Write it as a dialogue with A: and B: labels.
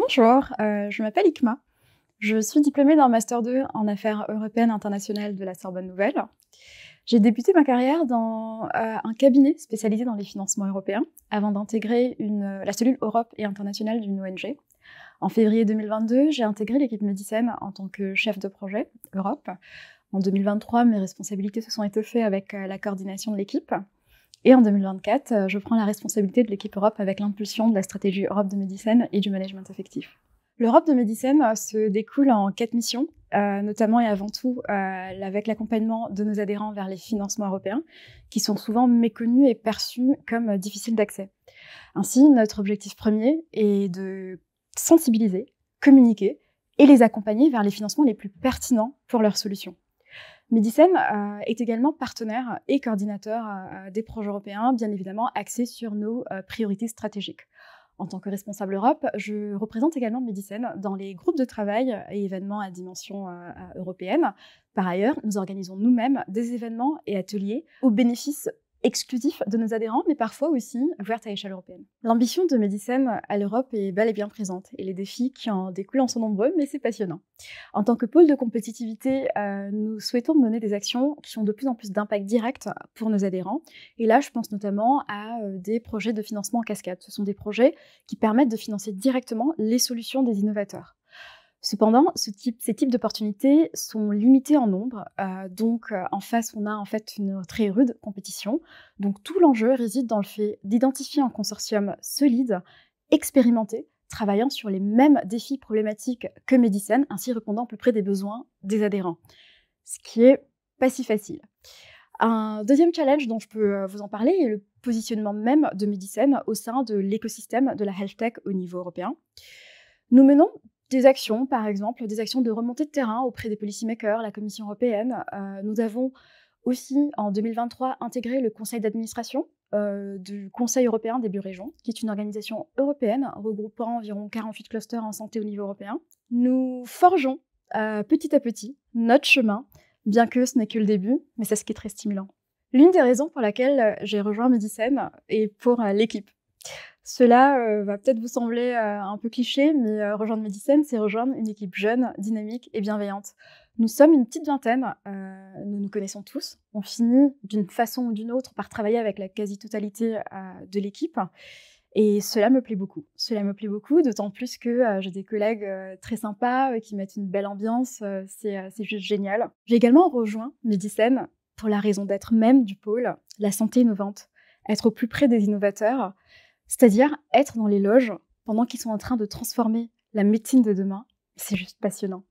A: Bonjour, je m'appelle Ikma. Je suis diplômée d'un Master 2 en affaires européennes internationales de la Sorbonne Nouvelle. J'ai débuté ma carrière dans un cabinet spécialisé dans les financements européens avant d'intégrer la cellule Europe et internationale d'une ONG. En février 2022, j'ai intégré l'équipe Medicine en tant que chef de projet Europe. En 2023, mes responsabilités se sont étoffées avec la coordination de l'équipe. Et en 2024, je prends la responsabilité de l'équipe Europe avec l'impulsion de la stratégie Europe de Medicine et du management effectif. L'Europe de Medicine se découle en 4 missions, notamment et avant tout avec l'accompagnement de nos adhérents vers les financements européens, qui sont souvent méconnus et perçus comme difficiles d'accès. Ainsi, notre objectif premier est de sensibiliser, communiquer et les accompagner vers les financements les plus pertinents pour leurs solutions. Medicine est également partenaire et coordinateur des projets européens, bien évidemment axés sur nos priorités stratégiques. En tant que responsable Europe, je représente également Medicine dans les groupes de travail et événements à dimension européenne. Par ailleurs, nous organisons nous-mêmes des événements et ateliers au bénéfice exclusif de nos adhérents, mais parfois aussi ouvertes à échelle européenne. L'ambition de Medicine à l'Europe est bel et bien présente, et les défis qui en découlent en sont nombreux, mais c'est passionnant. En tant que pôle de compétitivité, nous souhaitons mener des actions qui ont de plus en plus d'impact direct pour nos adhérents. Et là, je pense notamment à des projets de financement en cascade. Ce sont des projets qui permettent de financer directement les solutions des innovateurs. Cependant, ces types d'opportunités sont limités en nombre, donc en face, on a en fait une très rude compétition. Donc tout l'enjeu réside dans le fait d'identifier un consortium solide, expérimenté, travaillant sur les mêmes défis problématiques que Medicine, ainsi répondant à peu près des besoins des adhérents, ce qui est pas si facile. Un deuxième challenge dont je peux vous en parler est le positionnement même de Medicine au sein de l'écosystème de la health tech au niveau européen. Nous menons des actions, par exemple, des actions de remontée de terrain auprès des policymakers, la Commission européenne. Nous avons aussi, en 2023, intégré le conseil d'administration du Conseil européen des biorégions, qui est une organisation européenne regroupant environ 48 clusters en santé au niveau européen. Nous forgeons petit à petit notre chemin, bien que ce n'est que le début, mais c'est ce qui est très stimulant. L'une des raisons pour laquelle j'ai rejoint Medicine est pour l'équipe. Cela va peut-être vous sembler un peu cliché, mais rejoindre Medicine, c'est rejoindre une équipe jeune, dynamique et bienveillante. Nous sommes une petite vingtaine, nous nous connaissons tous. On finit d'une façon ou d'une autre par travailler avec la quasi-totalité de l'équipe. Et cela me plaît beaucoup. Cela me plaît beaucoup, d'autant plus que j'ai des collègues très sympas qui mettent une belle ambiance. C'est juste génial. J'ai également rejoint Medicine pour la raison d'être même du pôle, la santé innovante. Être au plus près des innovateurs, c'est-à-dire être dans les loges pendant qu'ils sont en train de transformer la médecine de demain. C'est juste passionnant.